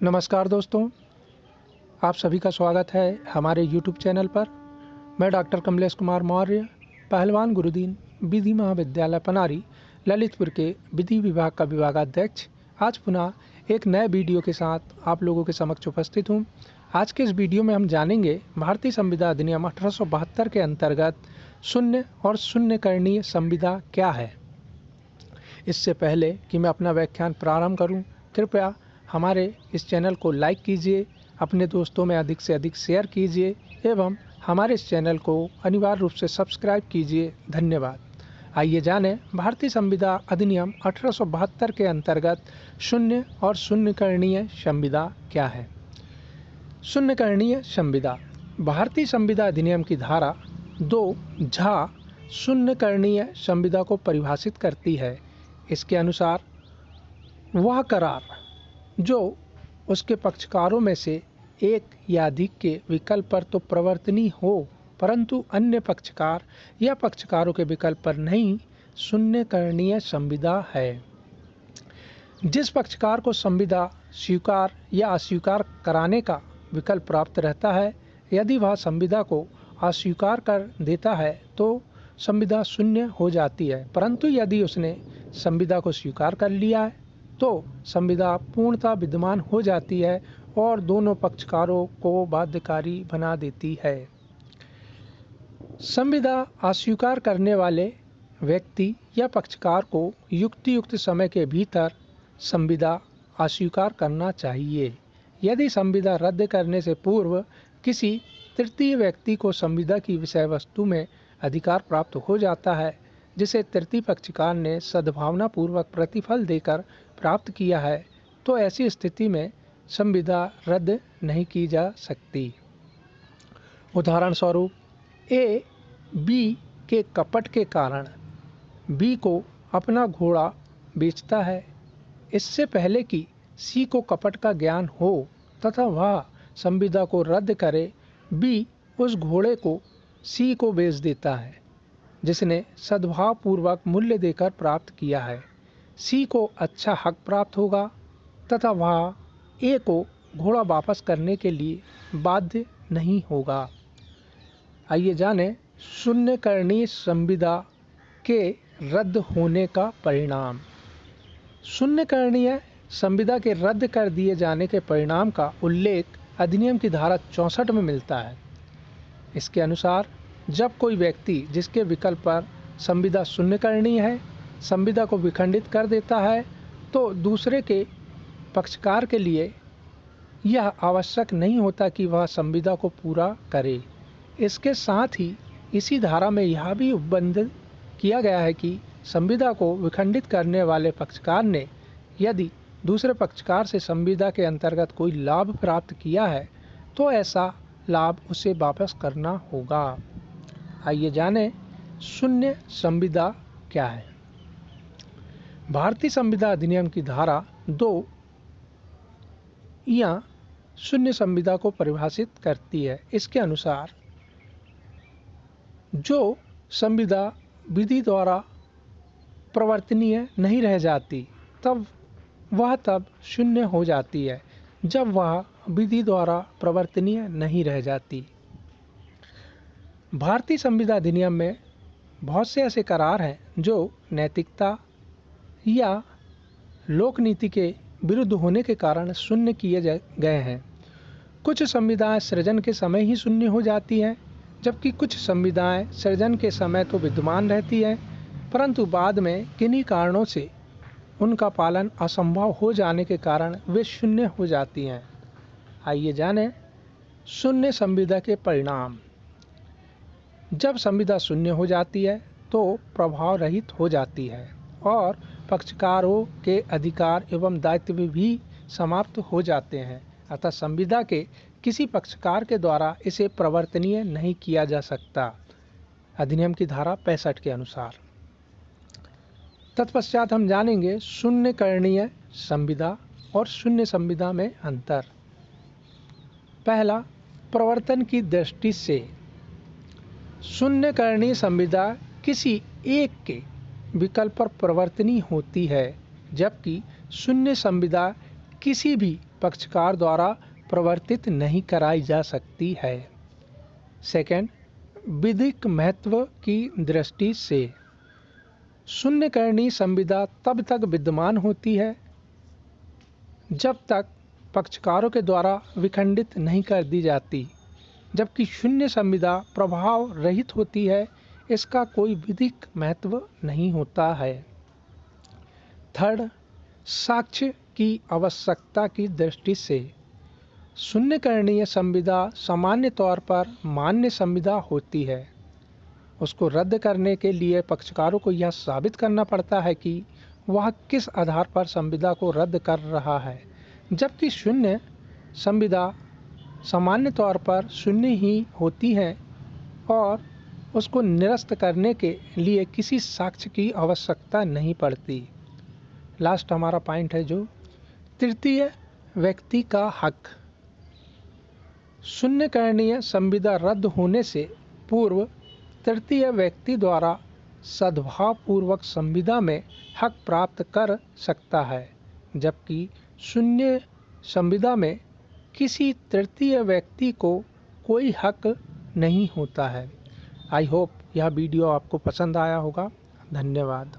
नमस्कार दोस्तों, आप सभी का स्वागत है हमारे YouTube चैनल पर। मैं डॉक्टर कमलेश कुमार मौर्य, पहलवान गुरुदीन विधि महाविद्यालय पनारी ललितपुर के विधि विभाग का विभागाध्यक्ष आज पुनः एक नए वीडियो के साथ आप लोगों के समक्ष उपस्थित हूँ। आज के इस वीडियो में हम जानेंगे भारतीय संविदा अधिनियम 1872 के अंतर्गत शून्य और शून्यकरणीय संविदा क्या है। इससे पहले कि मैं अपना व्याख्यान प्रारंभ करूं, कृपया हमारे इस चैनल को लाइक कीजिए, अपने दोस्तों में अधिक से अधिक शेयर कीजिए एवं हमारे इस चैनल को अनिवार्य रूप से सब्सक्राइब कीजिए। धन्यवाद। आइए जानें भारतीय संविदा अधिनियम 1872 के अंतर्गत शून्य और शून्यकरणीय संविदा क्या है। शून्यकरणीय संविदा भारतीय संविदा अधिनियम की धारा 2 झ शून्यकरणीय संविदा को परिभाषित करती है। इसके अनुसार वह करार जो उसके पक्षकारों में से एक या अधिक के विकल्प पर तो प्रवर्तनीय हो, परंतु अन्य पक्षकार या पक्षकारों के विकल्प पर नहीं, शून्यकरणीय संविदा है। जिस पक्षकार को संविदा स्वीकार या अस्वीकार कराने का विकल्प प्राप्त रहता है, यदि वह संविदा को अस्वीकार कर देता है तो संविदा शून्य हो जाती है, परंतु यदि उसने संविदा को स्वीकार कर लिया है तो संविदा पूर्णतः विद्यमान हो जाती है और दोनों पक्षकारों को बाध्यकारी बना देती है। संविदा अस्वीकार करने वाले व्यक्ति या पक्षकार को युक्त समय के भीतर संविदा अस्वीकार करना चाहिए। यदि संविदा रद्द करने से पूर्व किसी तृतीय व्यक्ति को संविदा की विषय वस्तु में अधिकार प्राप्त हो जाता है, जिसे तृतीय पक्षकार ने सद्भावनापूर्वक प्रतिफल देकर प्राप्त किया है, तो ऐसी स्थिति में संविदा रद्द नहीं की जा सकती। उदाहरण स्वरूप, ए बी के कपट के कारण बी को अपना घोड़ा बेचता है। इससे पहले कि सी को कपट का ज्ञान हो तथा वह संविदा को रद्द करे, बी उस घोड़े को सी को बेच देता है, जिसने सद्भावपूर्वक मूल्य देकर प्राप्त किया है। सी को अच्छा हक प्राप्त होगा तथा वह ए को घोड़ा वापस करने के लिए बाध्य नहीं होगा। आइए जानें शून्यकरणीय संविदा के रद्द होने का परिणाम। शून्यकरणीय संविदा के रद्द कर दिए जाने के परिणाम का उल्लेख अधिनियम की धारा 64 में मिलता है। इसके अनुसार जब कोई व्यक्ति जिसके विकल्प पर संविदा शून्यकरणीय है संविदा को विखंडित कर देता है, तो दूसरे के पक्षकार के लिए यह आवश्यक नहीं होता कि वह संविदा को पूरा करे। इसके साथ ही इसी धारा में यह भी उपबंधित किया गया है कि संविदा को विखंडित करने वाले पक्षकार ने यदि दूसरे पक्षकार से संविदा के अंतर्गत कोई लाभ प्राप्त किया है तो ऐसा लाभ उसे वापस करना होगा। आइए जानें शून्य संविदा क्या है। भारतीय संविदा अधिनियम की धारा 2 या शून्य संविदा को परिभाषित करती है। इसके अनुसार जो संविदा विधि द्वारा प्रवर्तनीय नहीं रह जाती तब शून्य हो जाती है जब वह विधि द्वारा प्रवर्तनीय नहीं रह जाती। भारतीय संविदा अधिनियम में बहुत से ऐसे करार हैं जो नैतिकता या लोकनीति के विरुद्ध होने के कारण शून्य किए गए हैं। कुछ संविदाएं सृजन के समय ही शून्य हो जाती हैं, जबकि कुछ संविदाएं सृजन के समय तो विद्यमान रहती हैं, परंतु बाद में किन्हीं कारणों से उनका पालन असंभव हो जाने के कारण वे शून्य हो जाती हैं। आइए जानें शून्य संविदा के परिणाम। जब संविदा शून्य हो जाती है तो प्रभाव रहित हो जाती है और पक्षकारों के अधिकार एवं दायित्व भी समाप्त हो जाते हैं, अतः संविदा के किसी पक्षकार के द्वारा इसे प्रवर्तनीय नहीं किया जा सकता, अधिनियम की धारा 65 के अनुसार। तत्पश्चात हम जानेंगे शून्यकरणीय संविदा और शून्य संविदा में अंतर। पहला, प्रवर्तन की दृष्टि से शून्यकरणीय संविदा किसी एक के विकल्प पर प्रवर्तनीय होती है, जबकि शून्य संविदा किसी भी पक्षकार द्वारा प्रवर्तित नहीं कराई जा सकती है। सेकंड, विधिक महत्व की दृष्टि से शून्यकरणीय संविदा तब तक विद्यमान होती है जब तक पक्षकारों के द्वारा विखंडित नहीं कर दी जाती, जबकि शून्य संविदा प्रभाव रहित होती है, इसका कोई विधिक महत्व नहीं होता है। थर्ड, साक्ष्य की आवश्यकता की दृष्टि से शून्यकरणीय संविदा सामान्य तौर पर मान्य संविदा होती है। उसको रद्द करने के लिए पक्षकारों को यह साबित करना पड़ता है कि वह किस आधार पर संविदा को रद्द कर रहा है, जबकि शून्य संविदा सामान्य तौर पर शून्य ही होती है और उसको निरस्त करने के लिए किसी साक्ष्य की आवश्यकता नहीं पड़ती। लास्ट हमारा पॉइंट है जो तृतीय व्यक्ति का हक। शून्यकरणीय संविदा रद्द होने से पूर्व तृतीय व्यक्ति द्वारा सद्भावपूर्वक संविदा में हक प्राप्त कर सकता है, जबकि शून्य संविदा में किसी तृतीय व्यक्ति को कोई हक नहीं होता है। आई होप यह वीडियो आपको पसंद आया होगा। धन्यवाद।